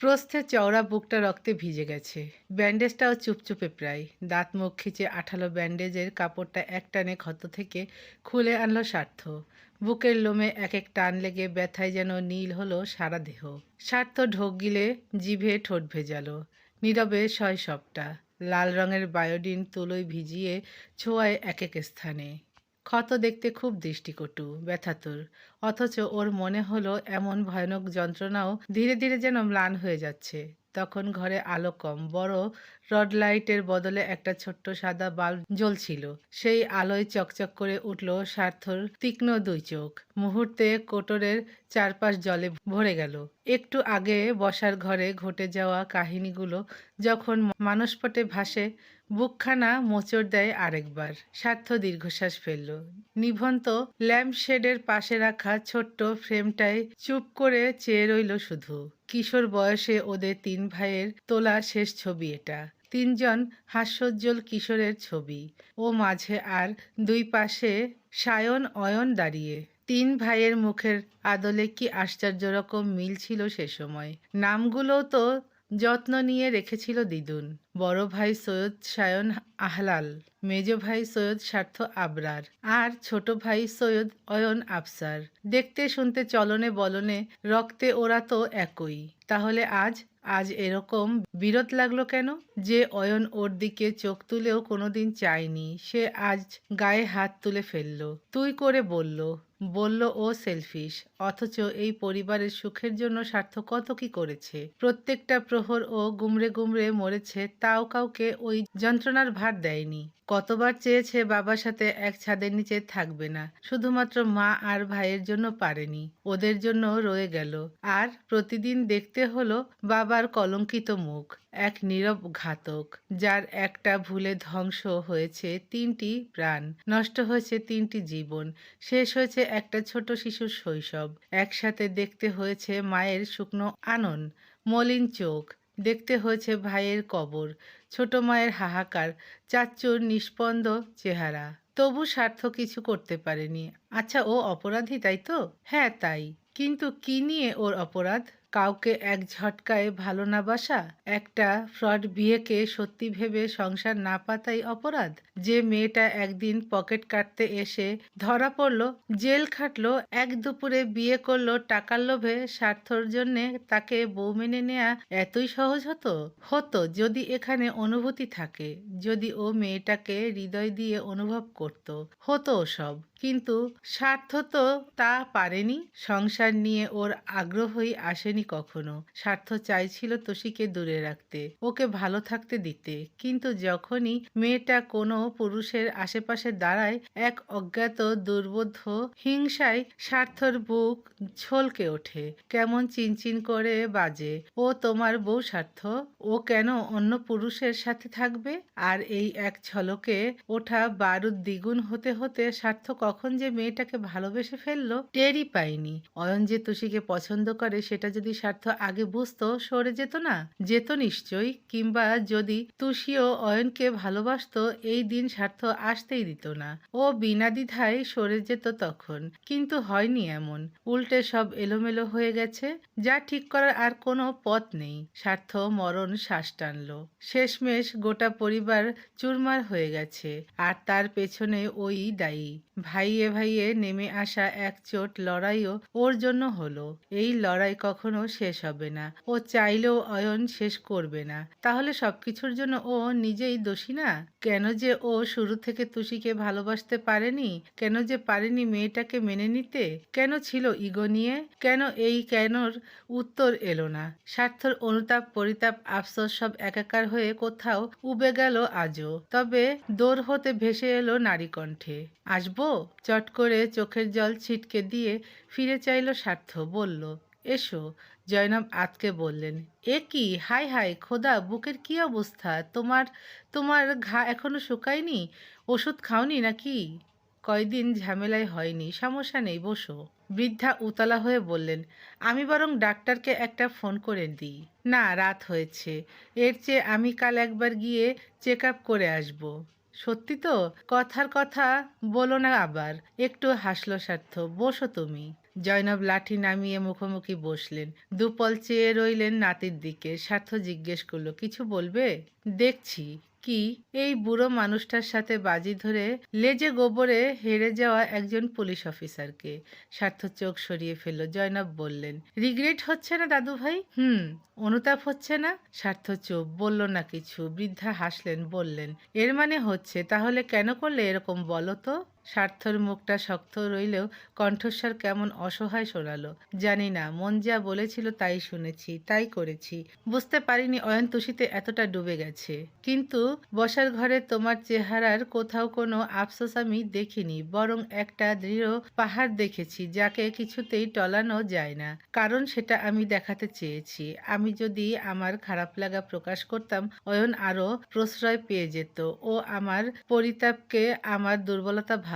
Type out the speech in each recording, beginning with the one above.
প্রস্থে চওড়া বুকটা রক্তে ভিজে গেছে। ব্যান্ডেজটাও চুপচুপে প্রায়। দাঁত মুখ খিচে আঠালো ব্যান্ডেজের কাপড়টা একটানে ক্ষত থেকে খুলে আনলো স্বার্থ। বুকের লোমে এক এক টান লেগে ব্যথায় যেন নীল হলো সারা দেহ। স্বার্থ ঢোক গিলে জিভে ঠোঁট ভেজালো। নীরবে শৈশবটা লাল রঙের বায়োডিন তুলোয় ভিজিয়ে ছোঁয়ায় এক এক স্থানে। ক্ষত দেখতে খুব দৃষ্টিকটু, ব্যথাতুর। অথচ ওর মনে হলো এমন ভয়ানক যন্ত্রণাও ধীরে ধীরে যেন ম্লান হয়ে যাচ্ছে। তখন ঘরে আলো কম, বড় রড লাইটের বদলে একটা ছোট্ট সাদা বাল্ব জ্বলছিল। সেই আলোয় চকচক করে উঠল স্বার্থর তীক্ষ্ণ দুই চোখ। মুহূর্তে কোটরের চারপাশ জলে ভরে গেল। একটু আগে বসার ঘরে ঘটে যাওয়া কাহিনীগুলো যখন মানসপটে ভাসে, বুকখানা মোচড় দেয় আরেকবার। স্বার্থ দীর্ঘশ্বাস ফেলল। নিভন্ত ল্যাম্পশেডের পাশে রাখা ছোট্ট ফ্রেমটায় চুপ করে চেয়ে রইল শুধু। কিশোর বয়সে ওদের তিন ভাইয়ের তোলা শেষ ছবি এটা। তিনজন হাস্যোজ্জ্বল কিশোরের ছবি। ও মাঝে আর দুই পাশে সায়ন অয়ন দাঁড়িয়ে। তিন ভাইয়ের মুখের আদলে কি আশ্চর্য রকম মিল ছিল সে সময়। নামগুলোও তো যত্ন নিয়ে রেখেছিল দিদুন। বড় ভাই সৈয়দ সায়ন আহলাল, মেজ ভাই সৈয়দ স্বার্থ আবরার, আর ছোট ভাই সৈয়দ অয়ন আফসার। দেখতে শুনতে চলনে বলনে রক্তে ওরা তো একই। তাহলে আজ আজ এরকম বিরত লাগলো কেন? যে অয়ন ওর দিকে চোখ তুলেও কোনোদিন চায়নি, সে আজ গায়ে হাত তুলে ফেলল। তুই করে বলল। বলল ও সেলফিশ। অথচ এই পরিবারের সুখের জন্য স্বার্থ কত কি করেছে। প্রত্যেকটা প্রহর ও গুমড়ে গুমড়ে মরেছে, তাও কাউকে ওই যন্ত্রণার ভার দেয়নি। কতবার চেয়েছে বাবার সাথে এক ছাদের নিচে থাকবে না, শুধুমাত্র মা আর ভাইয়ের জন্য পারেনি। ওদের জন্য রয়ে গেল। আর প্রতিদিন দেখতে হলো বাবার কলঙ্কিত মুখ, এক নীরব ঘাতক, যার একটা ভুলে ধ্বংস হয়েছে তিনটি প্রাণ, নষ্ট হয়েছে তিনটি জীবন, শেষ হয়েছে একটা ছোট শিশুর শৈশব। একসাথে দেখতে হয়েছে মায়ের শুকনো আনন, মলিন চোখ, দেখতে হয়েছে ভাইয়ের কবর, ছোট মায়ের হাহাকার, চাচ্চুর নিষ্পন্দ চেহারা। তবু স্বার্থ কিছু করতে পারেনি। আচ্ছা, ও অপরাধী তাই তো? হ্যাঁ তাই। কিন্তু কি নিয়ে ওর অপরাধ? কাউকে এক ঝটকায় ভালো না বাসা, একটা ফ্রড বিয়েকে সত্যি ভেবে সংসার না পাতাই অপরাধ? যে মেয়েটা একদিন পকেট কাটতে এসে ধরা পড়লো, জেল খাটলো, এক দুপুরে বিয়ে করলো টাকার লোভে, স্বার্থর জন্যে তাকে বউ মেনে নেয়া এতই সহজ হতো? হতো যদি এখানে অনুভূতি থাকে, যদি ও মেয়েটাকে হৃদয় দিয়ে অনুভব করত, হতো সব। কিন্তু স্বার্থ তো তা পারেনি। সংসার নিয়ে ওর আগ্রহই আসেনি কখনো। স্বার্থ চাইছিল তোষিকে দূরে রাখতে, ওকে ভালো থাকতে দিতে। কিন্তু যখনই মেয়েটা কোনো পুরুষের আশেপাশে দাঁড়ায়, এক অজ্ঞাত দুর্বোধ্য হিংসায় স্বার্থর বুক ছলকে ওঠে, কেমন চিনচিন করে বাজে। ও তোমার বউ স্বার্থ, ও কেন অন্য পুরুষের সাথে থাকবে? আর এই এক ঝলকে ওঠা বারুদ দ্বিগুণ হতে হতে স্বার্থ কখন যে মেয়েটাকে ভালোবেসে ফেললো টেরই পায়নি। অয়ন যে তুষিকে পছন্দ করে সেটা যদি স্বার্থ আগে বুঝতো, সরে যেত না? যেত নিশ্চয়ই। কিংবা যদি তুষিও অয়নকে ভালোবাসতো, এই দিন স্বার্থ আসতেই দিত না। ও বিনা দ্বিধায় সরে যেত তখন। কিন্তু হয়নি এমন। উল্টে সব এলোমেলো হয়ে গেছে, যা ঠিক করার আর কোনো পথ নেই। স্বার্থ মরণ শ্বাস টানলো। শেষমেশ গোটা পরিবার চুরমার হয়ে গেছে, আর তার পেছনে ওই দায়ী। ভাইয়ে ভাইয়ে নেমে আসা এক চোট লড়াইও ওর জন্য হলো। এই লড়াই কখনো শেষ হবে না। ও চাইলেও অয়ন শেষ করবে না। তাহলে সবকিছুর জন্য ও নিজেই দোষী না? কেন যে ও শুরু থেকে তুষিকে ভালোবাসতে পারেনি? কেন যে পারেনি মেয়েটাকে মেনে নিতে? কেন ছিল ইগো নিয়ে? কেন? এই কেনর উত্তর এলো না। স্বার্থর অনুতাপ, পরিতাপ, আফসোস সব একাকার হয়ে কোথাও উবে গেল আজও। তবে দৌড় হতে ভেসে এলো নারী কণ্ঠে, আসবো? চট করে চোখের জল ছিটকে দিয়ে ফিরে চাইল স্বার্থ, বলল, এসো। জয়নব আতকে বললেন, এ কি? হাই হাই খোদা, বুকের কি অবস্থা তোমার? তোমার ঘা এখনো শুকায়নি? ওষুধ খাওনি নাকি? কয়দিন ঝামেলায় হয়নি, সমস্যা নেই, বসো। বৃদ্ধা উতলা হয়ে বললেন, আমি বরং ডাক্তারকে একটা ফোন করে দিই। না, রাত হয়েছে। এর চেয়ে আমি কাল একবার গিয়ে চেক আপ করে আসব। সত্যি তো? কথার কথা বলো না আবার। একটু হাসলো স্বার্থ। বসো তুমি। জয়নব লাঠি নামিয়ে মুখোমুখি বসলেন। দুপল চেয়ে রইলেন নাতির দিকে। স্বার্থ জিজ্ঞেস করলো, কিছু বলবে? দেখছি। কি? এই বুড়ো মানুষটার সাথে বাজি ধরে লেজে গোবরে হেরে যাওয়া একজন পুলিশ অফিসারকে। স্বার্থ চোখ সরিয়ে ফেলল। জয়নব বললেন, রিগ্রেট হচ্ছে না দাদু ভাই? অনুতাপ হচ্ছে না? স্বার্থ চুপ, বলল না কিছু। বৃদ্ধা হাসলেন, বললেন, এর মানে হচ্ছে। তাহলে কেন করলে এরকম, বলো তো? স্বার্থর মুখটা শক্ত রইলেও কণ্ঠস্বর কেমন অসহায় শোনালো। জানি না, মন যা বলেছিল তাই শুনেছি, তাই করেছি। বুঝতে পারিনি অয়ন তুষিতে এতটা ডুবে গেছে। কিন্তু বসার ঘরে তোমার চেহারার কোথাও কোনো আফসোস আমি দেখিনি, বরং একটা দৃঢ় পাহাড় দেখেছি যাকে কিছুতেই টলানো যায় না। কারণ সেটা আমি দেখাতে চেয়েছি। আমি যদি আমার খারাপ লাগা প্রকাশ করতাম, অয়ন আরো প্রশ্রয় পেয়ে যেত। ও আমার পরিতাপকে আমার দুর্বলতা ভাবত।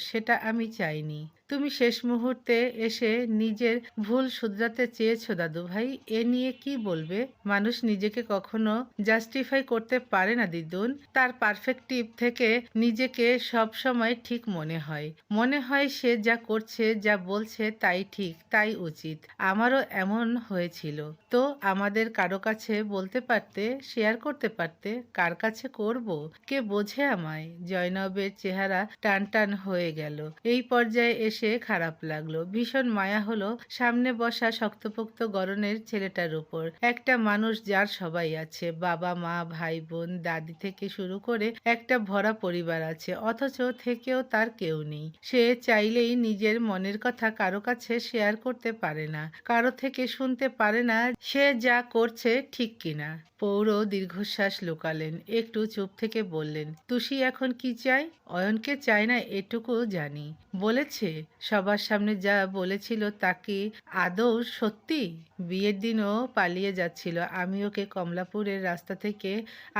সেটা আমি চাইনি। তুমি শেষ মুহূর্তে এসে নিজের ভুল শুধরাতে চেয়েছো দাদু ভাই। এ নিয়ে কি বলবে? মানুষ নিজেকে কখনো জাস্টিফাই করতে পারে না দিদুন। তার পারফেক্টিভ থেকে নিজেকে সব সময় ঠিক মনে হয়। মনে হয় সে যা করছে, যা বলছে তাই ঠিক, তাই উচিত। আমারও এমন হয়েছিল। তো আমাদের কারো কাছে বলতে পারতে, শেয়ার করতে পারতে। কার কাছে করব? কে বোঝে আমায়? জয়নবের চেহারা টান টান হয়ে গেল। এই পর্যায়ে এসে খারাপ লাগলো। ভীষণ মায়া হলো সামনে বসা শক্তপোক্ত গড়নের ছেলেটার উপর। একটা মানুষ যার সবাই আছে, বাবা মা ভাই বোন দাদি থেকে শুরু করে একটা ভরা পরিবার আছে, অথচ থেকেও তার কেউ নেই। সে চাইলেই নিজের মনের কথা কারো কাছে শেয়ার করতে পারে না, কারো থেকে শুনতে পারে না সে যা করছে ঠিক কিনা। পৌর দীর্ঘশ্বাস লুকালেন, একটু চুপ থেকে বললেন, তুষি এখন কি চাই? অয়নকে চায় না এটুকু জানি। বলেছে সবার সামনে যা বলেছিল তা কি আদৌ সত্যি? বিয়ের দিনও পালিয়ে যাচ্ছিল। আমি ওকে কমলাপুরের রাস্তা থেকে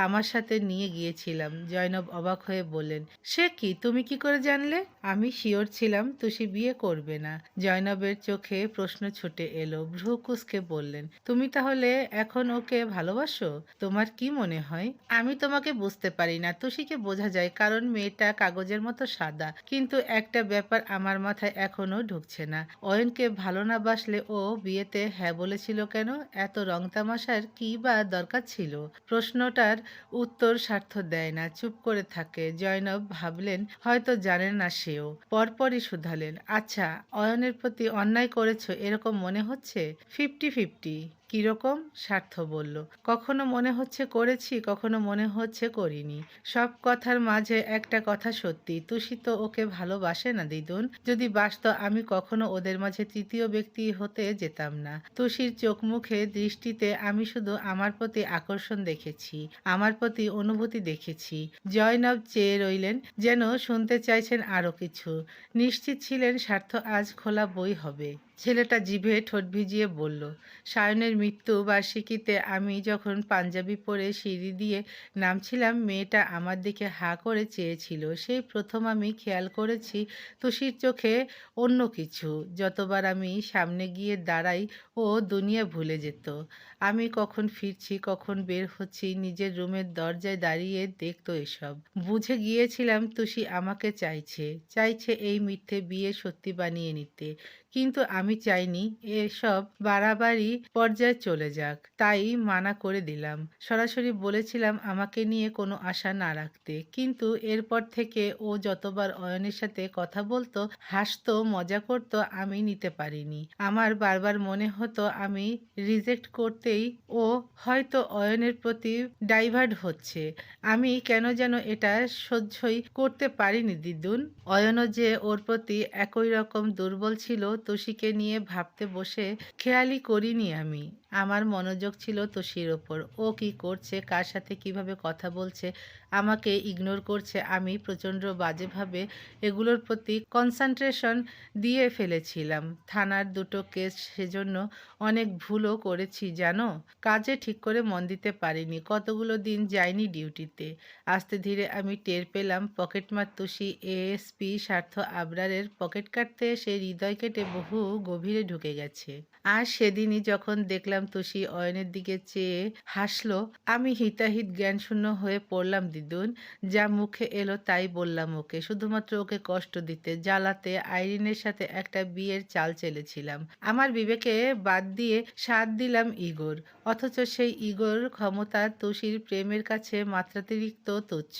আমার সাথে নিয়ে গিয়েছিলাম। জয়নব অবাক হয়ে বললেন, সে কি? তুমি কি করে জানলে? আমি শিওর ছিলাম তুষি বিয়ে করবে না। জয়নবের চোখে প্রশ্ন ছুটে এলো। ভ্রু কুঁচকে বললেন, তুমি তাহলে এখন ওকে ভালোবাসো? তোমার কি মনে হয়? আমি তোমাকে বুঝতে পারি না। তুষিকে বোঝা যায়, কারণ মেয়েটা কাগজের মতো সাদা। কিন্তু একটা ব্যাপার আমার মাথায় এখনো ঢুকছে না। অয়নকে ভালো না বাসলে ও বিয়েতে হ্যাঁ বলেছিল কেন? এত রং তামাশার কি বা দরকার ছিল? প্রশ্নটার উত্তর স্বার্থ দেয় না, চুপ করে থাকে। জয়নব ভাবলেন হয়তো জানেন না সেও। পরপরই শুধালেন, আচ্ছা, অয়নের প্রতি অন্যায় করেছো এরকম মনে হচ্ছে? 50-50। কিরকম? স্বার্থ বলল, কখনো মনে হচ্ছে করেছি, কখনো মনে হচ্ছে করিনি। সব কথার মাঝে একটা কথা সত্যি, তুষি তো ওকে ভালোবাসে না দিদুন। যদি বাসতো আমি কখনো ওদের মাঝে তৃতীয় ব্যক্তি হতে যেতাম না। তুষির চোখ মুখে দৃষ্টিতে আমি শুধু আমার প্রতি আকর্ষণ দেখেছি, আমার প্রতি অনুভূতি দেখেছি। জয়নব চেয়ে রইলেন, যেন শুনতে চাইছেন আরো কিছু। নিশ্চিত ছিলেন স্বার্থ আজ খোলা বই হবে। ছেলেটা জিভে ঠোঁট ভিজিয়ে বলল, সায়নের মৃত্যু বার্ষিকীতে আমি যখন পাঞ্জাবি পরে সিঁড়ি দিয়ে নামছিলাম, মেয়েটা আমার দিকে হাঁ করে চেয়েছিল। সেই প্রথম আমি খেয়াল করেছি তুষির চোখে অন্য কিছু। যতবার আমি সামনে গিয়ে দাঁড়াই ও দুনিয়া ভুলে যেত। আমি কখন ফিরছি, কখন বের হচ্ছি, নিজের রুমের দরজায় দাঁড়িয়ে দেখতো এসব। বুঝে গিয়েছিলাম তুষি আমাকে চাইছে, চাইছে এই মিথ্যে বিয়ে সত্যি বানিয়ে নিতে। কিন্তু আমি চাইনি এসব বাড়াবাড়ি পর্যায়ে চলে যাক, তাই মানা করে দিলাম। সরাসরি বলেছিলাম আমাকে নিয়ে কোনো আশা না রাখতে। কিন্তু এরপর থেকে ও যতবার অয়নের সাথে কথা বলতো, হাসতো, মজা করতো, আমি নিতে পারিনি। আমার বারবার মনে হতো আমি রিজেক্ট করতেই ও হয়তো অয়নের প্রতি ডাইভার্ট হচ্ছে। আমি কেন যেন এটা সহ্যই করতে পারিনি দিদুন। অয়নও যে ওর প্রতি একই রকম দুর্বল ছিল, তোষিকে নিয়ে ভাবতে বসে খেয়ালই করিনি আমি। আমার মনোযোগ ছিল তোষির ওপর। ও কি করছে, কার সাথে কিভাবে কথা বলছে, আমাকে ইগনোর করছে। আমি প্রচণ্ড বাজেভাবে এগুলোর প্রতি কনসেন্ট্রেশন দিয়ে ফেলেছিলাম। থানার দুটো কেস, সেজন্য অনেক ভুলও করেছি জানো। কাজে ঠিক করে মন দিতে পারিনি, কতগুলো দিন যাইনি ডিউটিতে। আস্তে ধীরে আমি টের পেলাম পকেটমার তুষি এএসপি স্বার্থ আবরারের পকেট কাটতে সে হৃদয় কেটে বহু গভীরে ঢুকে গেছে। আর সেদিনই যখন দেখলাম দেখলাম তুষি অয়নের দিকে চেয়ে হাসলো। আমি হিতাহিত জ্ঞানশূন্য হয়ে পড়লাম দিদুন। যা মুখে এলো তাই বললাম ওকে। শুধুমাত্র ওকে কষ্ট দিতে, জ্বালাতে আইরিনের সাথে একটা বিয়ের চাল চেলেছিলাম। আমার বিবেকে বাদ দিয়ে সাধ দিলাম ইগোর। অথচ সেই ইগোর ক্ষমতা তুষির প্রেমের কাছে মাত্রাতিরিক্ত তুচ্ছ।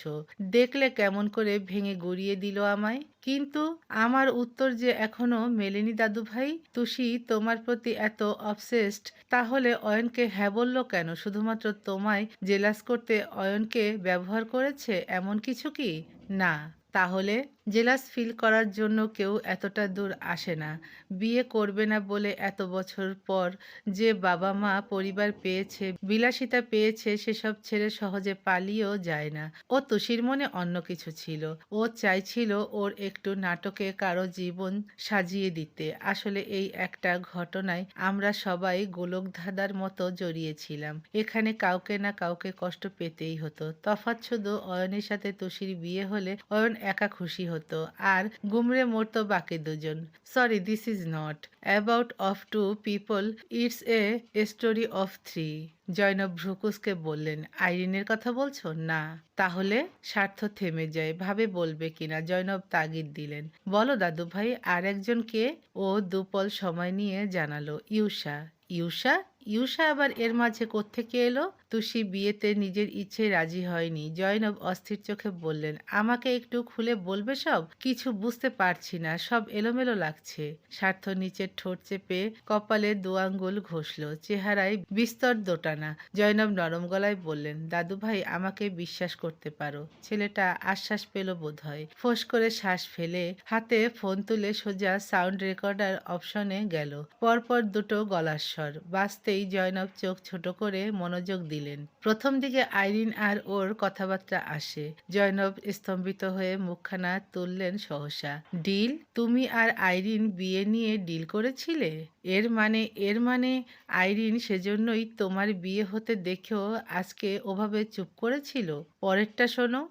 দেখলে কেমন করে ভেঙে গুঁড়িয়ে দিল আমায়। কিন্তু আমার উত্তর যে এখনো মেলেনি দাদুভাই। তুষি তোমার প্রতি এত অবসেসড, তাহলে অয়নকে হ্যাঁ বলল কেন? শুধুমাত্র তোমায় জেলাস করতে অয়নকে ব্যবহার করেছে, এমন কিছু কি? না। তাহলে জেলাস ফিল করার জন্য কেউ এতটা দূর আসে না। বিয়ে করবে না বলে এত বছর পর যে বাবা মা পরিবার পেয়েছে, বিলাসিতা পেয়েছে, সেসব ছেড়ে সহজে পালিয়েও যায় না। ও তুষির মনে অন্য কিছু ছিল। ও চাইছিল ওর একটু নাটকে কারো জীবন সাজিয়ে দিতে। আসলে এই একটা ঘটনায় আমরা সবাই গোলকধাঁধার মতো জড়িয়েছিলাম। এখানে কাউকে না কাউকে কষ্ট পেতেই হতো। তফাৎ শুধু অয়নের সাথে তুষির বিয়ে হলে অয়ন একা খুশি হতো আর গুমড়ে মরতো বাকি দুজন। Sorry, this is not about of two people, it's a story of three. Zainab ভ্রুকুসকে বললেন, আইরিনের কথা বলছো? না। তাহলে? স্বার্থ থেমে যায়, ভাবে বলবে কিনা। জয়নব তাগিদ দিলেন, বলো দাদু ভাই। আর একজন কে? ও দুপল সময় নিয়ে জানালো, ইউষা। ইউষা? ইউষা আবার এর মাঝে কোত্থেকে এলো? তুষি বিয়েতে নিজের ইচ্ছে রাজি হয়নি। জয়নব অস্থির চোখে বললেন, আমাকে একটু খুলে বলবে সব? কিছু বুঝতে পারছি না, সব এলোমেলো লাগছে। স্বার্থ নিচের ঠোঁট চেপে কপালে দু আঙ্গুল ঘষল, চেহারায় বিস্তর দোটানা। জয়নব নরম গলায় বললেন, দাদু ভাই আমাকে বিশ্বাস করতে পারো। ছেলেটা আশ্বাস পেল বোধহয়। ফোঁস করে শ্বাস ফেলে হাতে ফোন তুলে সোজা সাউন্ড রেকর্ডার অপশনে গেল। পরপর দুটো গলার স্বর বাজতেই জয়নব চোখ ছোট করে মনোযোগ দিলেন। প্রথম দিকে আইরিন আর ওর কথাবার্তা আসে। জয়নব স্তম্ভিত হয়ে মুখখানা তুললেন সহসা। ডিল? তুমি আর আইরিন বিয়ে নিয়ে ডিল করেছিলে? এর মানে আইরিন সেজন্যই তোমার বিয়ে হতে দেখেও আজকে ওভাবে চুপ করেছিল? পরেরটা শোনো।